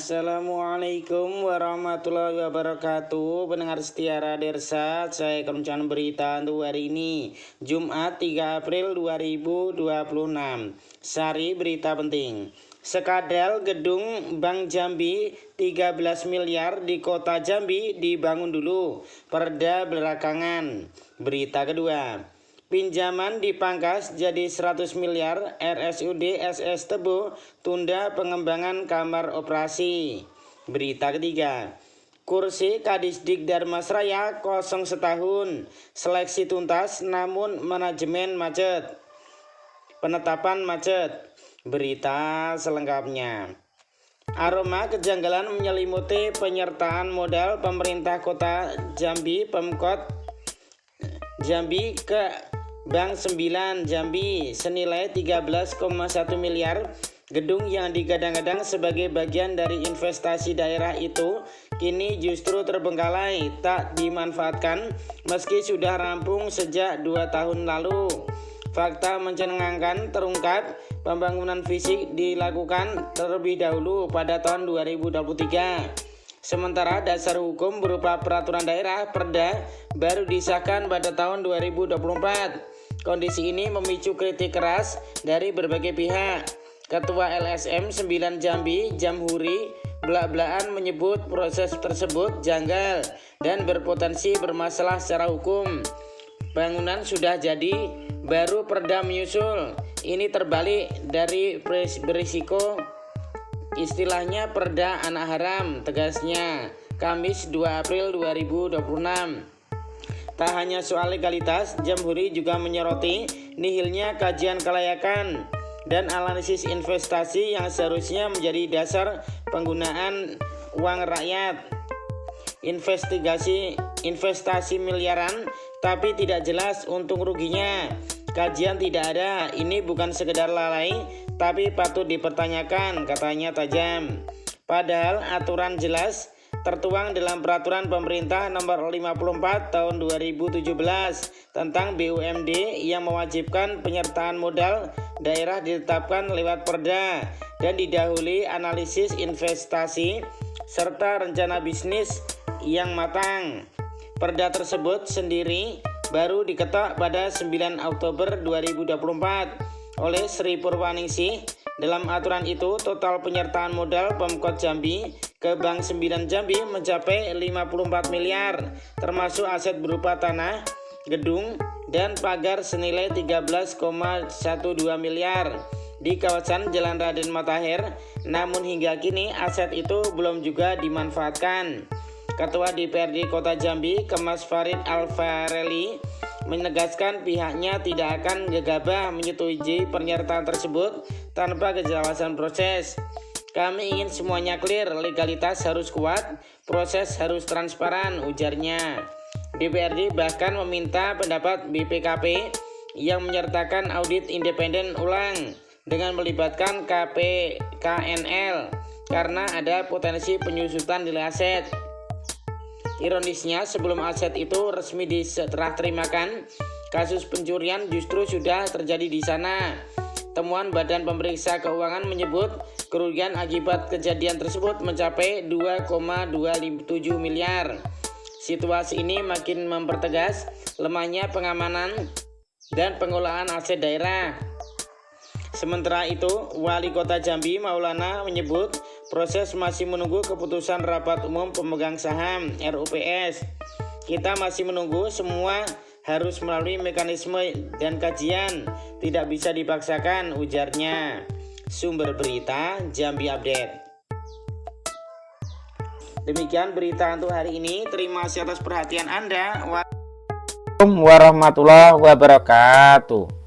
Assalamualaikum warahmatullahi wabarakatuh. Pendengar setia Radersa, saya akan membacakan berita untuk hari ini, Jumat 3 April 2026. Sari berita penting. Sekadal gedung Bank Jambi 13 miliar di kota Jambi dibangun dulu, perda belakangan. Berita kedua. Pinjaman dipangkas jadi 100 miliar, RSUD SS Tebo tunda pengembangan kamar operasi. Berita ketiga. Kursi Kadisdik Dharmasraya kosong setahun, seleksi tuntas namun manajemen macet. Penetapan macet. Berita selengkapnya. Aroma kejanggalan menyelimuti penyertaan modal pemerintah kota Jambi Pemkot Jambi ke Bank 9 Jambi senilai 13,1 miliar. Gedung yang digadang-gadang sebagai bagian dari investasi daerah itu kini justru terbengkalai, tak dimanfaatkan meski sudah rampung sejak 2 tahun lalu. Fakta mencengangkan terungkap, pembangunan fisik dilakukan terlebih dahulu pada tahun 2023. Sementara dasar hukum berupa peraturan daerah Perda baru disahkan pada tahun 2024. Kondisi ini memicu kritik keras dari berbagai pihak. Ketua LSM 9 Jambi, Jamhuri, belak-belakan menyebut proses tersebut janggal dan berpotensi bermasalah secara hukum. Bangunan sudah jadi, baru Perda menyusul. Ini terbalik dari berisiko, istilahnya perda anak haram, tegasnya. Kamis 2 April 2026. Tak hanya soal legalitas, Jamhuri juga menyoroti nihilnya kajian kelayakan dan analisis investasi yang seharusnya menjadi dasar penggunaan uang rakyat. Investasi miliaran tapi tidak jelas untung ruginya. Kajian tidak ada, ini bukan sekedar lalai tapi patut dipertanyakan, katanya tajam. Padahal aturan jelas tertuang dalam peraturan pemerintah nomor 54 tahun 2017 tentang BUMD yang mewajibkan penyertaan modal daerah ditetapkan lewat perda dan didahului analisis investasi serta rencana bisnis yang matang. Perda tersebut sendiri baru diketok pada 9 Oktober 2024 oleh Sri Purwaningsih. Dalam aturan itu, total penyertaan modal Pemkot Jambi ke Bank 9 Jambi mencapai 54 miliar, termasuk aset berupa tanah, gedung, dan pagar senilai 13,12 miliar di kawasan Jalan Raden Matahir. Namun hingga kini aset itu belum juga dimanfaatkan. Ketua DPRD Kota Jambi, Kemas Farid Alfareli, menegaskan pihaknya tidak akan gegabah menyetujui pernyataan tersebut tanpa kejelasan proses. Kami ingin semuanya clear, legalitas harus kuat, proses harus transparan, ujarnya. DPRD bahkan meminta pendapat BPKP yang menyertakan audit independen ulang dengan melibatkan KPKNL karena ada potensi penyusutan nilai aset. Ironisnya, sebelum aset itu resmi diserah terimakan, kasus pencurian justru sudah terjadi di sana. Temuan Badan Pemeriksa Keuangan menyebut kerugian akibat kejadian tersebut mencapai 2,27 miliar. Situasi ini makin mempertegas lemahnya pengamanan dan pengelolaan aset daerah. Sementara itu, Wali Kota Jambi Maulana menyebut proses masih menunggu keputusan Rapat Umum Pemegang Saham RUPS. Kita masih menunggu, semua harus melalui mekanisme dan kajian, tidak bisa dipaksakan, ujarnya. Sumber berita Jambi Update. Demikian berita untuk hari ini. Terima kasih atas perhatian Anda. Wassalamualaikum warahmatullahi wabarakatuh.